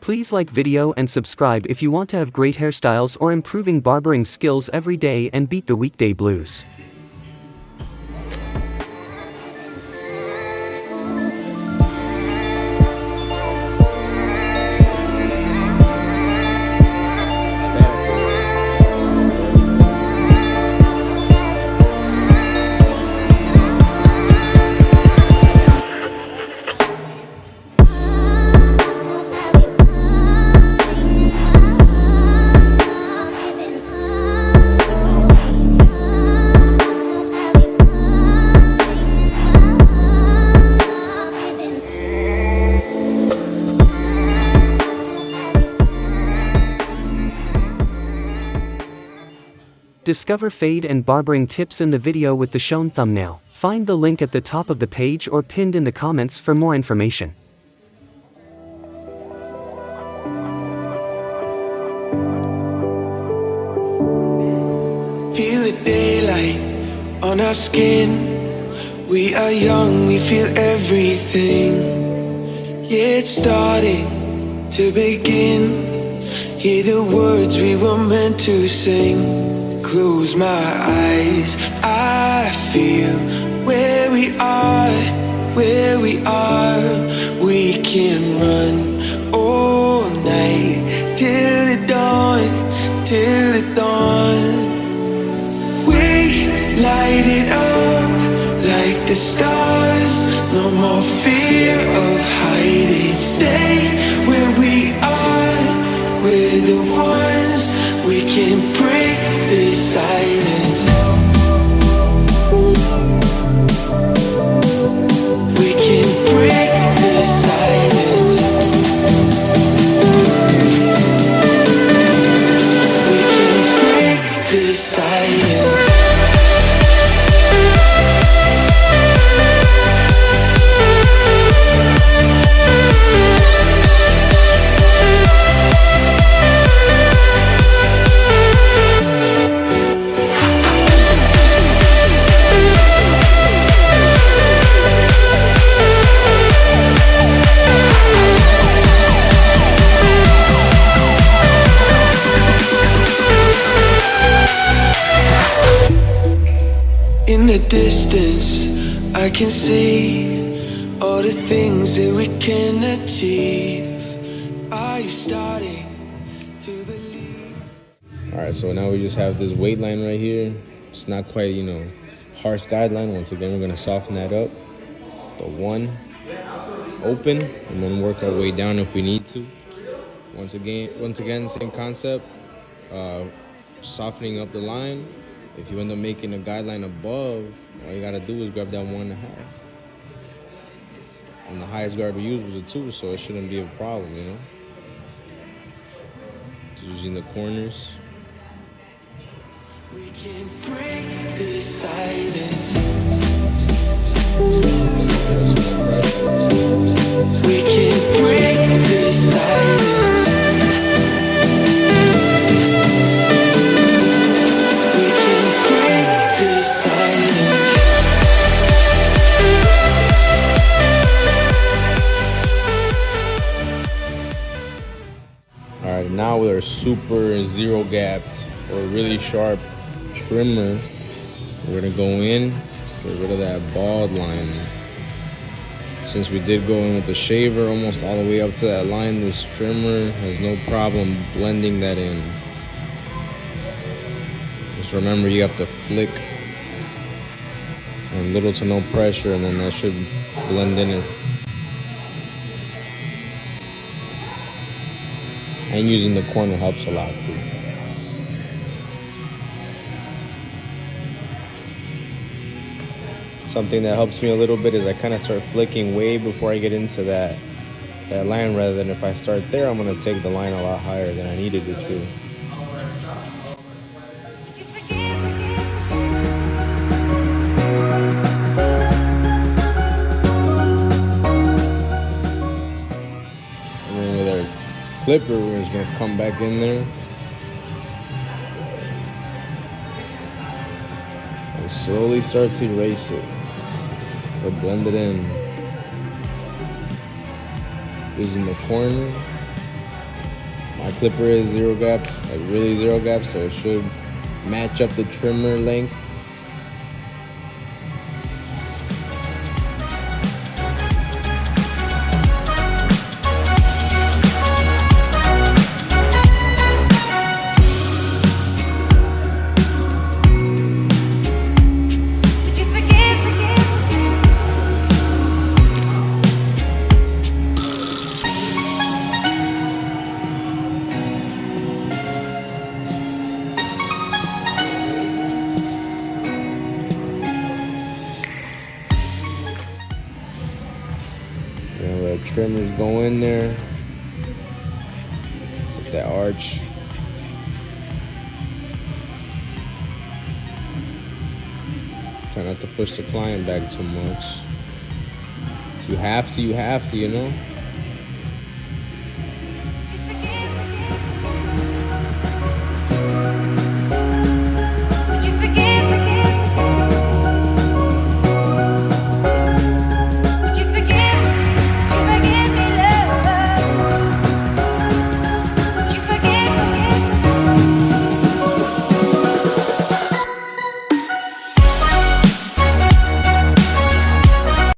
Please like video and subscribe if you want to have great hairstyles or improving barbering skills every day and beat the weekday blues. Discover fade and barbering tips in the video with the shown thumbnail. Find the link at the top of the page or pinned in the comments for more information. Feel the daylight on our skin. We are young, we feel everything. Yeah, it's starting to begin. Hear the words we were meant to sing. Close my eyes, I feel where we are, where we are. We can run all night till the dawn, till the dawn. We light it up like the stars. No more fear of hiding. Stay where we are. We're the ones. We can break the silence. We can break the silence. We can break the silence. In the distance, I can see all the things that we can achieve. Are you starting to believe? Alright, so now we just have this weight line right here. It's not quite, harsh guideline. Once again, we're going to soften that up. The one, open, and then work our way down if we need to. Once again, same concept. Softening up the line. If you end up making a guideline above, all you gotta do is grab that 1.5. And the highest guard we used was a 2, so it shouldn't be a problem, Just using the corners. We can break the silence. We can break the silence. Alright, now with our super zero gapped or really sharp trimmer, we're gonna go in, get rid of that bald line. Since we did go in with the shaver almost all the way up to that line, this trimmer has no problem blending that in. Just remember, you have to flick and little to no pressure, and then that should blend in it. And using the corner helps a lot too. Something that helps me a little bit is I kind of start flicking way before I get into that line, rather than if I start there, I'm going to take the line a lot higher than I needed it to. And then with our clipper, we're just going to come back in there and slowly start to erase it or blend it in using the corner My clipper is zero gap, like really zero gap, so it should match up the trimmer length. The trimmers go in there with that arch. Try not to push the client back too much. You have to, you know?